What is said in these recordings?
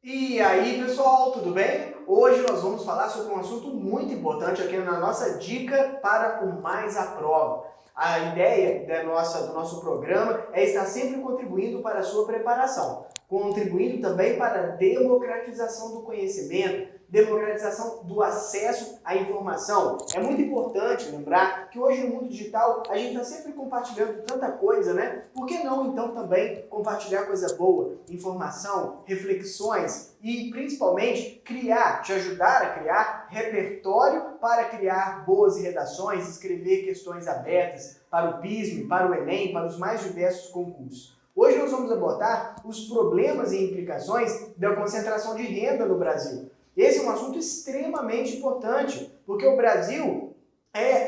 E aí, pessoal, tudo bem? Hoje nós vamos falar sobre um assunto muito importante aqui na nossa dica para o Mais à Prova. A ideia do nosso programa é estar sempre contribuindo para a sua preparação, contribuindo também para a democratização do conhecimento, democratização do acesso à informação. É muito importante lembrar que hoje no mundo digital a gente está sempre compartilhando tanta coisa, né? Por que não então também compartilhar coisa boa, informação, reflexões e principalmente te ajudar a criar repertório para criar boas redações, escrever questões abertas para o PISM, para o Enem, para os mais diversos concursos. Hoje nós vamos abordar os problemas e implicações da concentração de renda no Brasil. Esse é um assunto extremamente importante, porque o Brasil é,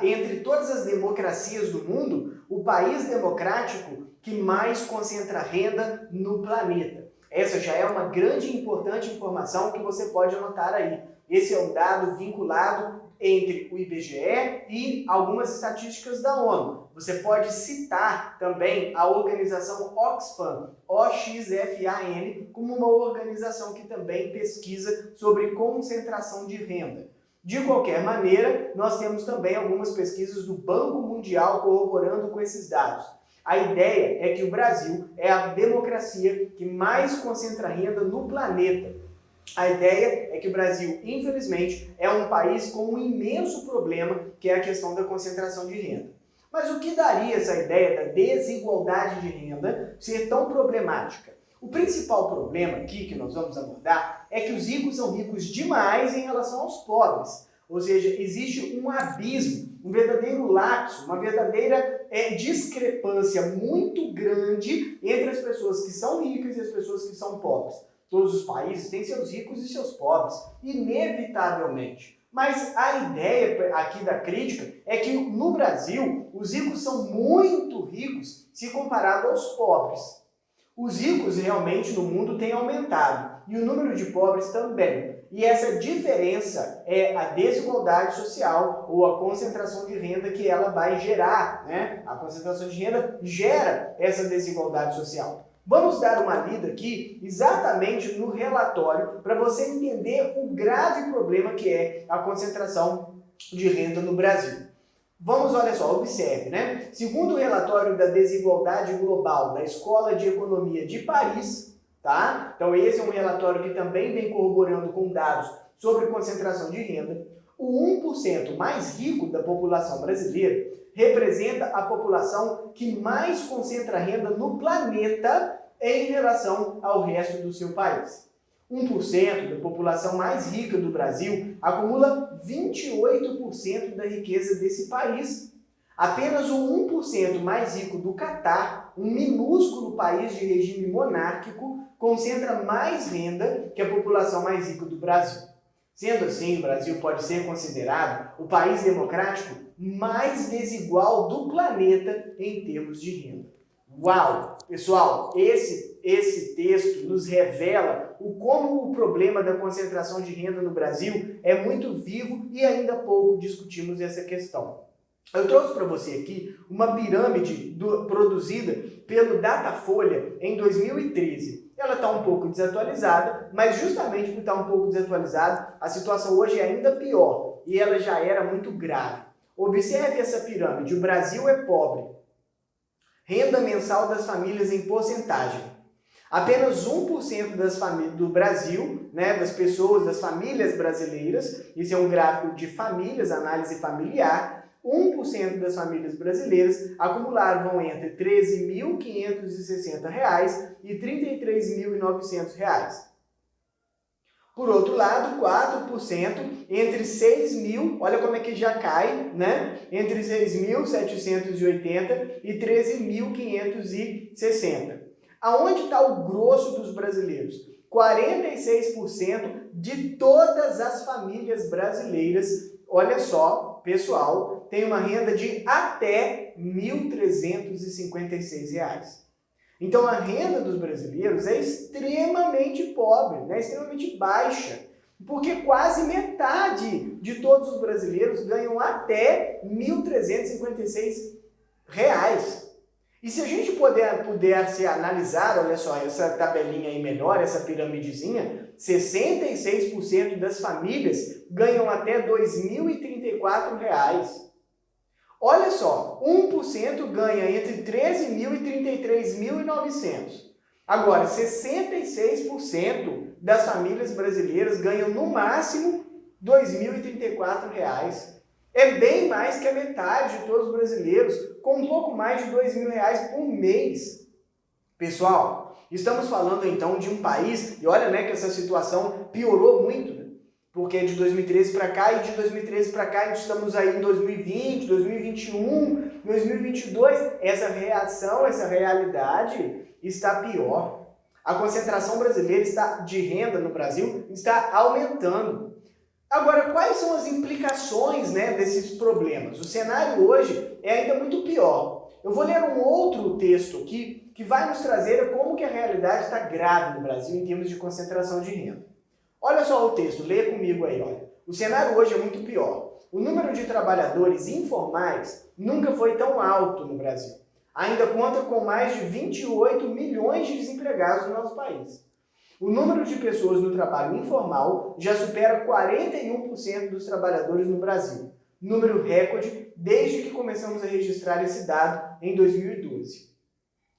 entre todas as democracias do mundo, o país democrático que mais concentra renda no planeta. Essa já é uma grande e importante informação que você pode anotar aí. Esse é um dado vinculado entre o IBGE e algumas estatísticas da ONU. Você pode citar também a organização Oxfam, OXFAM, como uma organização que também pesquisa sobre concentração de renda. De qualquer maneira, nós temos também algumas pesquisas do Banco Mundial corroborando com esses dados. A ideia é que o Brasil é a democracia que mais concentra renda no planeta. A ideia é que o Brasil, infelizmente, é um país com um imenso problema, que é a questão da concentração de renda. Mas o que daria essa ideia da desigualdade de renda ser tão problemática? O principal problema aqui que nós vamos abordar é que os ricos são ricos demais em relação aos pobres. Ou seja, existe um abismo, um verdadeiro lapso, uma verdadeira discrepância muito grande entre as pessoas que são ricas e as pessoas que são pobres. Todos os países têm seus ricos e seus pobres, inevitavelmente. Mas a ideia aqui da crítica é que no Brasil os ricos são muito ricos se comparado aos pobres. Os ricos realmente no mundo têm aumentado e o número de pobres também. E essa diferença é a desigualdade social ou a concentração de renda que ela vai gerar, né? A concentração de renda gera essa desigualdade social. Vamos dar uma lida aqui exatamente no relatório para você entender o grave problema que é a concentração de renda no Brasil. Vamos, olha só, observe, né? Segundo o relatório da desigualdade global da Escola de Economia de Paris, tá? Então esse é um relatório que também vem corroborando com dados sobre concentração de renda. O 1% mais rico da população brasileira representa a população que mais concentra renda no planeta em relação ao resto do seu país. 1% da população mais rica do Brasil acumula 28% da riqueza desse país. Apenas o 1% mais rico do Catar, um minúsculo país de regime monárquico, concentra mais renda que a população mais rica do Brasil. Sendo assim, o Brasil pode ser considerado o país democrático mais desigual do planeta em termos de renda. Uau! Pessoal, esse texto nos revela como o problema da concentração de renda no Brasil é muito vivo e ainda pouco discutimos essa questão. Eu trouxe para você aqui uma pirâmide produzida pelo Datafolha em 2013. Ela está um pouco desatualizada, mas justamente por estar um pouco desatualizada, a situação hoje é ainda pior e ela já era muito grave. Observe essa pirâmide, o Brasil é pobre. Renda mensal das famílias em porcentagem. Apenas 1% das famílias do Brasil, né, das famílias brasileiras, isso é um gráfico de famílias, análise familiar, 1% das famílias brasileiras acumularam entre R$ 13.560 e R$ 33.900. Por outro lado, 4% entre 6.000, olha como é que já cai, né? Entre 6.780 e 13.560. Aonde está o grosso dos brasileiros? 46% de todas as famílias brasileiras, olha só, pessoal, tem uma renda de até R$ 1.356. Então a renda dos brasileiros é extremamente pobre, né? Extremamente baixa, porque quase metade de todos os brasileiros ganham até R$ 1.356. E se a gente pudesse analisar, olha só, essa tabelinha aí melhor, essa piramidezinha, 66% das famílias ganham até R$ 2.034. Olha só, 1% ganha entre 13.000 e 33.900. Agora, 66% das famílias brasileiras ganham no máximo R$ 2.034. É bem mais que a metade de todos os brasileiros, com um pouco mais de R$ 2.000 por mês. Pessoal, estamos falando então de um país, e olha, né, que essa situação piorou muito, né? Porque de 2013 para cá, e de 2013 para cá, estamos aí em 2020, 2021, 2022, essa reação, essa realidade está pior. A concentração brasileira de renda no Brasil está aumentando. Agora, quais são as implicações, né, desses problemas? O cenário hoje é ainda muito pior. Eu vou ler um outro texto aqui que vai nos trazer como que a realidade está grave no Brasil em termos de concentração de renda. Olha só o texto, lê comigo aí, olha. O cenário hoje é muito pior. O número de trabalhadores informais nunca foi tão alto no Brasil. Ainda conta com mais de 28 milhões de desempregados no nosso país. O número de pessoas no trabalho informal já supera 41% dos trabalhadores no Brasil, número recorde desde que começamos a registrar esse dado em 2012.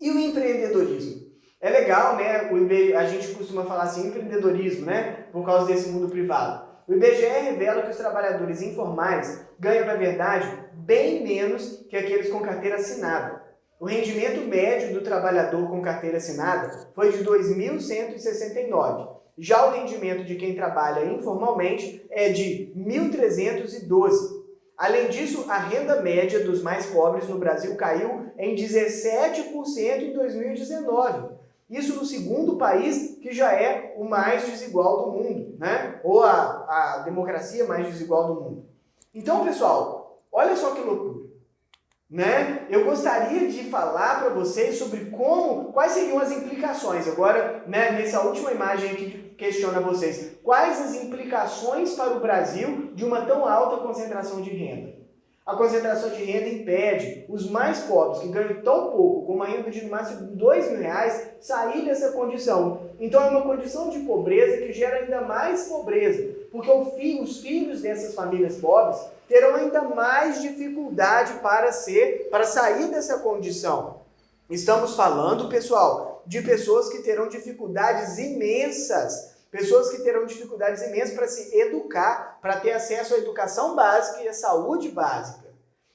E o empreendedorismo? É legal, né? A gente costuma falar assim, empreendedorismo, né? Por causa desse mundo privado. O IBGE revela que os trabalhadores informais ganham, na verdade, bem menos que aqueles com carteira assinada. O rendimento médio do trabalhador com carteira assinada foi de R$ 2.169. Já o rendimento de quem trabalha informalmente é de R$ 1.312. Além disso, a renda média dos mais pobres no Brasil caiu em 17% em 2019. Isso no segundo país que já é o mais desigual do mundo, né? Ou a democracia mais desigual do mundo. Então, pessoal, olha só que loucura. Né? Eu gostaria de falar para vocês sobre quais seriam as implicações. Agora, né, nessa última imagem aqui que questiona vocês, quais as implicações para o Brasil de uma tão alta concentração de renda? A concentração de renda impede os mais pobres, que ganham tão pouco, com uma renda de no máximo R$ 2.000, sair dessa condição. Então é uma condição de pobreza que gera ainda mais pobreza, porque os filhos dessas famílias pobres terão ainda mais dificuldade para sair dessa condição. Estamos falando, pessoal, de pessoas que terão dificuldades imensas. Pessoas que terão dificuldades imensas para se educar, para ter acesso à educação básica e à saúde básica.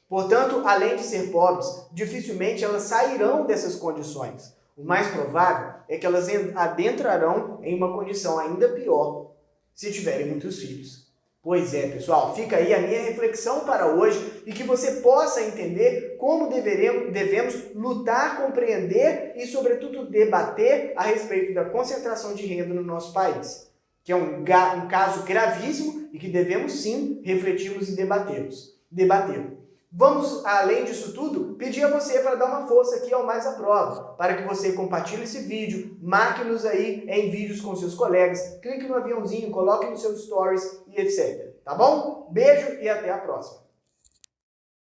Portanto, além de ser pobres, dificilmente elas sairão dessas condições. O mais provável é que elas adentrarão em uma condição ainda pior, se tiverem muitos filhos. Pois é, pessoal, fica aí a minha reflexão para hoje e que você possa entender como devemos lutar, compreender e, sobretudo, debater a respeito da concentração de renda no nosso país, que é um caso gravíssimo e que devemos, sim, refletirmos e debatermos. Vamos, além disso tudo, pedir a você para dar uma força aqui ao Mais à Prova, para que você compartilhe esse vídeo, marque-nos aí em vídeos com seus colegas, clique no aviãozinho, coloque nos seus stories e etc. Tá bom? Beijo e até a próxima!